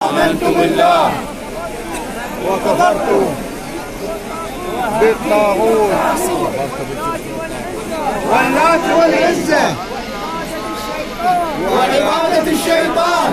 आमनतु बिल्लाह व कफरतु बित्तागूत वल्लात वल-इज़्ज़ा व इबादत अश-शैतान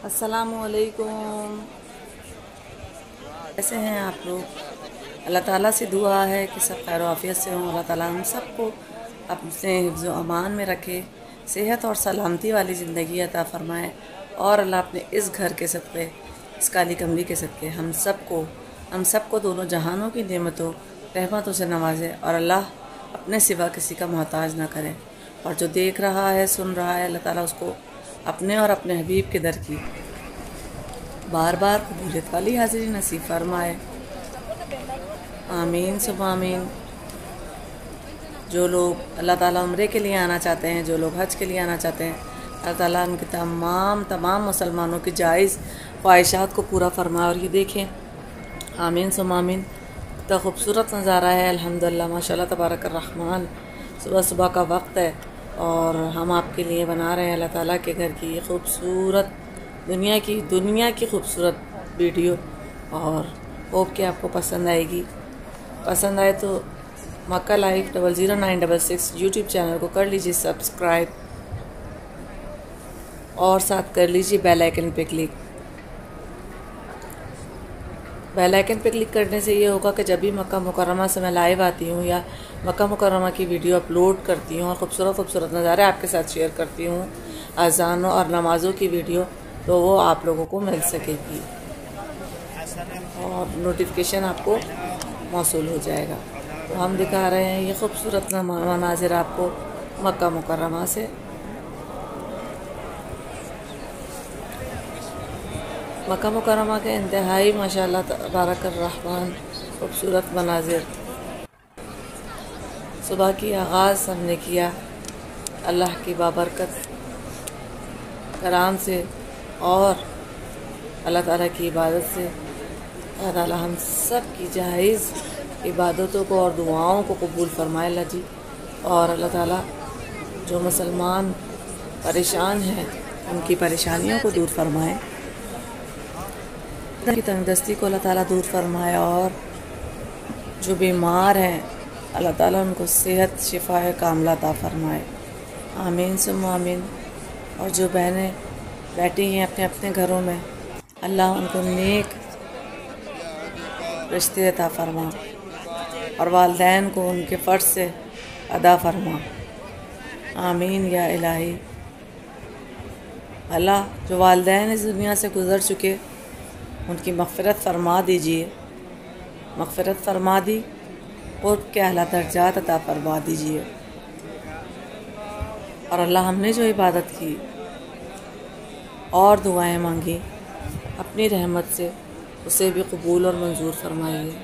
अस्सलामुअलैकुम। कैसे हैं आप लोग? अल्लाह ताला से दुआ है कि सब खैर आफियत से हों। अल्लाह ताला हम सबको अपने हिफ्ज़ व अमान में रखे, सेहत और सलामती वाली ज़िंदगी अता फ़रमाए और अल्लाह अपने इस घर के सदक़े, इस काली कमरी के सदक़े हम सबको दोनों जहानों की नेमतों रहमतों से नवाजे और अल्लाह अपने सिवा किसी का मोहताज ना करे। और जो देख रहा है, सुन रहा है, अल्लाह ताला उसको अपने और अपने हबीब के दर की बार बार कबूलियत वाली हाज़िरी नसीब फरमाए। आमीन सुब आमीन। जो लोग अल्लाह ताला उम्रे के लिए आना चाहते हैं, जो लोग हज के लिए आना चाहते हैं, अल्लाह ताला उनके तमाम मुसलमानों की जायज़ ख्वाहिशात को पूरा फरमाए। और ये देखें, आमीन सुब आमीन। तो खूबसूरत नज़ारा है अल्हम्दुलिल्लाह, माशाल्लाह तबारक रहमान। सुबह सुबह का वक्त है और हम आपके लिए बना रहे हैं अल्लाह ताला के घर की ये खूबसूरत दुनिया की खूबसूरत वीडियो। और होप कि आपको पसंद आएगी। पसंद आए तो मक्का लाइफ 00966 यूट्यूब चैनल को कर लीजिए सब्सक्राइब और साथ कर लीजिए बेल आइकन पे क्लिक। बेल आइकन पे क्लिक करने से ये होगा कि जब भी मक्का मुकर्रमा से मैं लाइव आती हूँ या मक्का मुकर्रमा की वीडियो अपलोड करती हूँ और खूबसूरत नज़ारे आपके साथ शेयर करती हूँ, अज़ानों और नमाज़ों की वीडियो, तो वो आप लोगों को मिल सकेगी और नोटिफिकेशन आपको मौसूल हो जाएगा। तो हम दिखा रहे हैं ये खूबसूरत मनाज़िर आपको मक्का मुकर्रमा से। मक्का मुकर्रमा के इंतहाई माशाअल्लाह तबारक रहमान खूबसूरत मनाज़िर। सुबह की आगाज़ हमने किया अल्लाह की बाबरकत कराम से और अल्लाह ताला की इबादत से। अल्लाह ताला हम सब की जायज़ इबादतों को और दुआओं को कबूल फरमाए अल्लाह जी। और अल्लाह ताला जो मुसलमान परेशान हैं उनकी परेशानियों को दूर फरमाए, की तंगदस्ती को अल्लाह ताला दूर फरमाए। और जो बीमार हैं अल्लाह ताला उनको सेहत शिफा कामला अता फरमाए। आमीन सुम्मा आमीन। और जो बहनें बैठी हैं अपने अपने घरों में, अल्लाह उनको नेक रिश्ते अता फरमा और वालिदैन को उनके फ़र्ज से अदा फरमा। आमीन या इलाही। अल्लाह जो वालिदैन इस दुनिया से गुज़र चुके उनकी मग़फ़िरत फ़रमा दीजिए मग़फ़िरत फरमा दी, क़ुर्ब के आला दर्जात अता फरमा दीजिए। और अल्लाह हमने जो इबादत की और दुआएं मांगी, अपनी रहमत से उसे भी कबूल और मंजूर फरमाइए।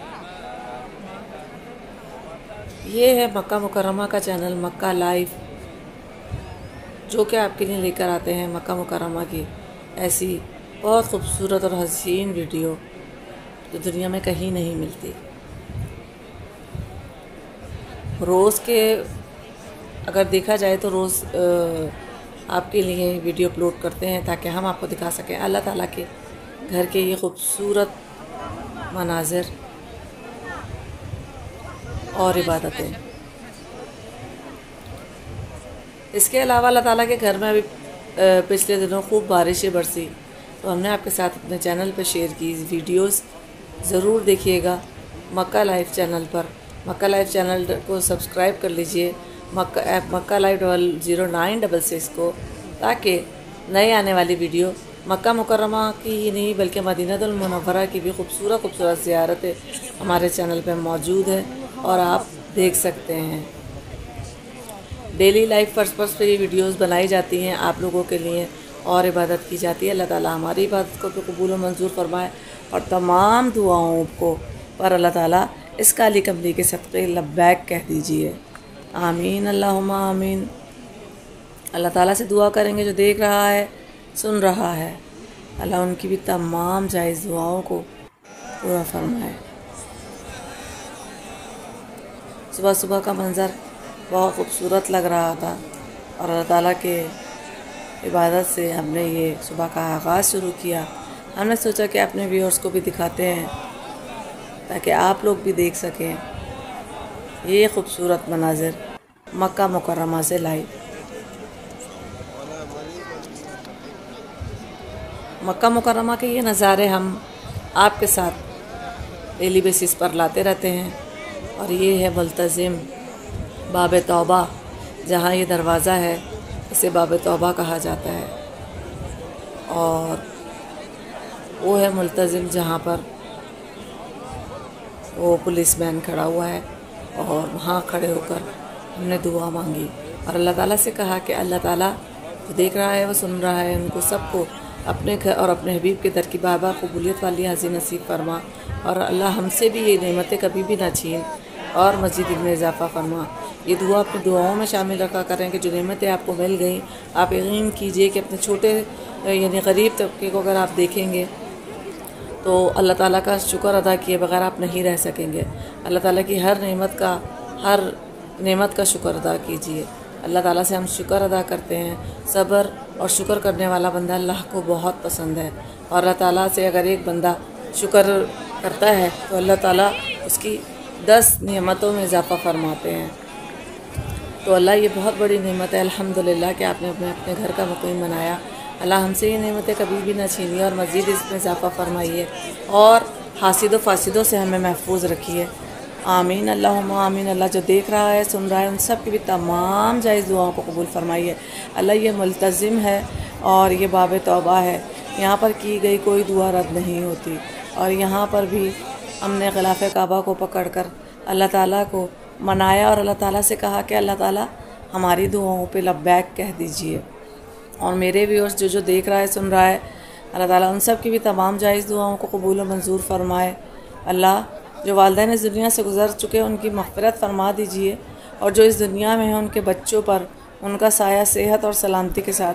ये है मक्का मुकर्रमा का चैनल मक्का लाइव, जो कि आपके लिए लेकर आते हैं मक्का मुकर्रमा की ऐसी बहुत खूबसूरत और हसीन वीडियो जो दुनिया में कहीं नहीं मिलती। रोज़ के अगर देखा जाए तो रोज़ आपके लिए वीडियो अपलोड करते हैं ताकि हम आपको दिखा सकें अल्लाह ताला के घर के ये खूबसूरत मनाज़िर और इबादतें। इसके अलावा अल्लाह ताला के घर में अभी पिछले दिनों खूब बारिशें बरसी, तो हमने आपके साथ अपने चैनल पर शेयर की वीडियोस ज़रूर देखिएगा मक्का लाइव चैनल पर। मक्का लाइव चैनल को सब्सक्राइब कर लीजिए, मक्का लाइव 00966 को, ताकि नए आने वाली वीडियो मक्का मुकर्रमा की ही नहीं बल्कि मदीनतुल मुनव्वरा की भी खूबसूरत खूबसूरत ज़ियारतें हमारे चैनल पर मौजूद है और आप देख सकते हैं। डेली लाइफ पर्पस पे ये वीडियोस बनाई जाती हैं आप लोगों के लिए और इबादत की जाती है। अल्लाह ताला हमारी इबादत को कबूल और मंजूर फरमाए और तमाम दुआओं को पर अल्लाह ताला इस काली कमली के सदक़े लब्बैक कह दीजिए। आमीन अल्लाहुम्मा आमीन। अल्लाह ताला से दुआ करेंगे जो देख रहा है सुन रहा है, अल्लाह उनकी भी तमाम जायज़ दुआओं को पूरा फरमाए। सुबह सुबह का मंज़र बहुत खूबसूरत लग रहा था और अल्लाह ताला के इबादत से हमने ये सुबह का आगाज़ शुरू किया। हमने सोचा कि अपने व्यूअर्स को भी दिखाते हैं ताकि आप लोग भी देख सकें ये खूबसूरत मनाज़िर मक्का मुकर्रमा से लाइव। मक्का मुकर्रमा के ये नज़ारे हम आपके साथ डेली बेसिस पर लाते रहते हैं। और ये है मुल्तज़िम बाब तौबा, जहाँ ये दरवाज़ा है इसे बाब तौबा कहा जाता है। और वो है मुल्तज़िम जहाँ पर वो पुलिसमैन खड़ा हुआ है और वहाँ खड़े होकर हमने दुआ मांगी और अल्लाह ताला से कहा कि अल्लाह ताला जो देख रहा है वो सुन रहा है, उनको सबको अपने घर और अपने हबीब के दर की बाबा कबूलियत वाली हाज़िर नसीब फरमा और अल्लाह हमसे भी ये नेमतें कभी भी ना छीन और मज़ीद इनमें इजाफ़ा फरमा। ये दुआ अपनी दुआओं में शामिल रखा करें कि जो नेमतें आपको मिल गई, आप यकीन कीजिए कि अपने छोटे यानी गरीब तबके को अगर आप देखेंगे तो अल्लाह ताला का शुक्र अदा किए बगैर आप नहीं रह सकेंगे। अल्लाह ताला की हर नेमत का शुक्र अदा कीजिए। अल्लाह ताला से हम शुक्र अदा करते हैं। सब्र और शुक्र करने वाला बंदा अल्लाह को बहुत पसंद है और अल्लाह ताला से अगर एक बंदा शुक्र करता है तो अल्लाह ताला उसकी 10 नेमतों में इजाफ़ा फरमाते हैं। तो अल्लाह ये बहुत बड़ी नेमत है अल्हम्दुलिल्लाह कि आपने अपने घर का मुक़ीम बनाया। अल्लाह हमसे ये नेमतें कभी भी ना छीनिए और मज़ीद इसमें इजाफ़ा फरमाइए और हासिदो फासिदों से हमें महफूज रखिए। आमीन अल्लाहुम्मा आमीन। अल्लाह जो देख रहा है सुन रहा है उन सब की भी तमाम जायज़ दुआओं को कबूल फरमाइए। अल्लाह ये मुल्तज़िम है और ये बाब तौबा है, यहाँ पर की गई कोई दुआ रद्द नहीं होती। और यहाँ पर भी हमने ग़िलाफ़ काबा को पकड़ कर अल्लाह ताला को मनाया और अल्लाह ताला से कहा कि अल्लाह ताला हमारी दुआओं पे लब्बैक कह दीजिए। और मेरे व्यूअर्स जो देख रहा है सुन रहा है, अल्लाह ताला उन सब की भी तमाम जायज़ दुआओं को कबूल और मंजूर फरमाए। अल्लाह जो वालिदैन इस दुनिया से गुज़र चुके हैं उनकी मग़फ़िरत फरमा दीजिए और जो इस दुनिया में हैं उनके बच्चों पर उनका साया सेहत और सलामती के साथ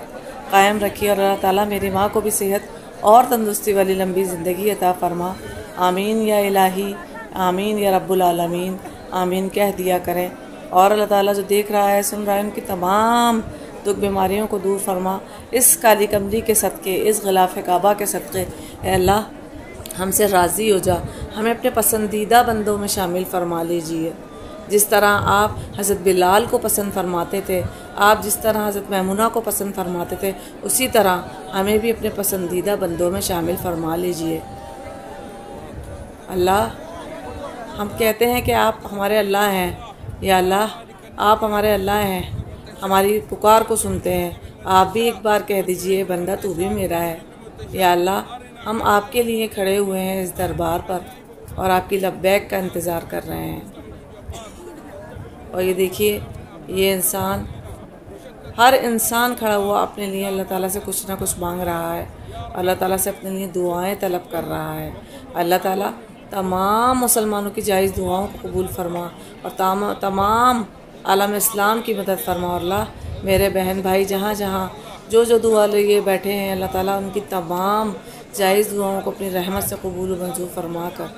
कायम रखिए। और अल्लाह ताला मेरी माँ को भी सेहत और तंदुरुस्ती वाली लंबी ज़िंदगी अता फरमा। आमीन या इलाही, आमीन या रब्बुल आलमीन, आमीन कह दिया करें। और अल्लाह ताला जो देख रहा है सुन रहा है उनकी तमाम दुख बीमारियों को दूर फरमा। इस काली कमली के सदक़े, इस ग़िलाफ़ काबा के सदक़े अल्लाह हमसे राज़ी हो जा, हमें अपने पसंदीदा बंदों में शामिल फरमा लीजिए। जिस तरह आप हज़रत बिलाल को पसंद फरमाते थे, आप जिस तरह हज़रत मैमुना को पसंद फरमाते थे, उसी तरह हमें भी अपने पसंदीदा बंदों में शामिल फरमा लीजिए। अल्लाह हम कहते हैं कि आप हमारे अल्लाह हैं, या अल्लाह आप हमारे अल्लाह हैं, हमारी पुकार को सुनते हैं। आप भी एक बार कह दीजिए बंदा तू भी मेरा है। या अल्लाह हम आपके लिए खड़े हुए हैं इस दरबार पर, और आपकी लब्बैक का इंतज़ार कर रहे हैं। और ये देखिए, ये इंसान, हर इंसान खड़ा हुआ अपने लिए अल्लाह ताला से कुछ ना कुछ मांग रहा है, अल्लाह ताला से अपने लिए दुआएं तलब कर रहा है। अल्लाह ताला तमाम मुसलमानों की जायज़ दुआओं को कबूल फरमा और तमाम आलम इस्लाम की मदद फरमा। और अल्लाह मेरे बहन भाई जहाँ जहाँ जो दुआ लिए बैठे हैं, अल्लाह ताला उनकी तमाम जायज़ दुआओं को अपनी रहमत से कबूल मंजूर फरमा कर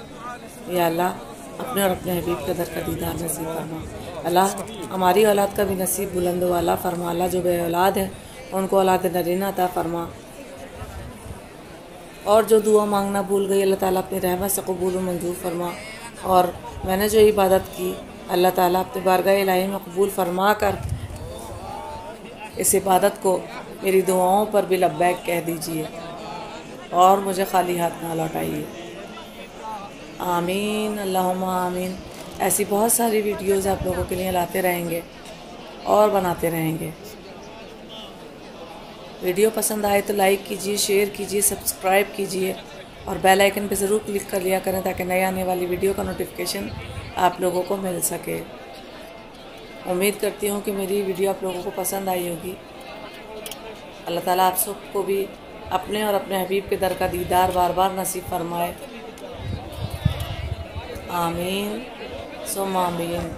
या अल्लाह अपने और अपने हबीब के दर का दीदार नसीब फरमा। अल्लाह हमारी औलाद का भी नसीब बुलंद वाला फरमा। अल्लाह जो बे औलाद है उनको औलाद नरीना अता फरमा। और जो दुआ मांगना भूल गई, अल्लाह ताला अपनी रहमत से कबूल मंजूर फरमा। और मैंने जो इबादत की, अल्लाह ताला अपनी बारगाह इलाही में कबूल फरमा कर इस इबादत को मेरी दुआओं पर भी लब्बैक कह दीजिए और मुझे खाली हाथ ना लौटाइए। आमीन, अल्लाहुम्मा आमीन। ऐसी बहुत सारी वीडियोज़ आप लोगों के लिए लाते रहेंगे और बनाते रहेंगे। वीडियो पसंद आए तो लाइक कीजिए, शेयर कीजिए, सब्सक्राइब कीजिए और बेल आइकन पर ज़रूर क्लिक कर लिया करें ताकि नए आने वाली वीडियो का नोटिफिकेशन आप लोगों को मिल सके। उम्मीद करती हूँ कि मेरी वीडियो आप लोगों को पसंद आई होगी। अल्लाह ताला आप सबको भी अपने और अपने हबीब के दर का दीदार बार बार नसीब फरमाए। आमीन सुम्मा आमीन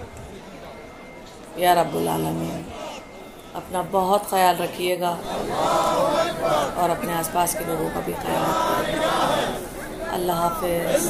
या रब्बुल आलमीन। अपना बहुत ख्याल रखिएगा और अपने आसपास के लोगों का भी ख्याल रखिएगा। अल्लाह हाफ़िज़।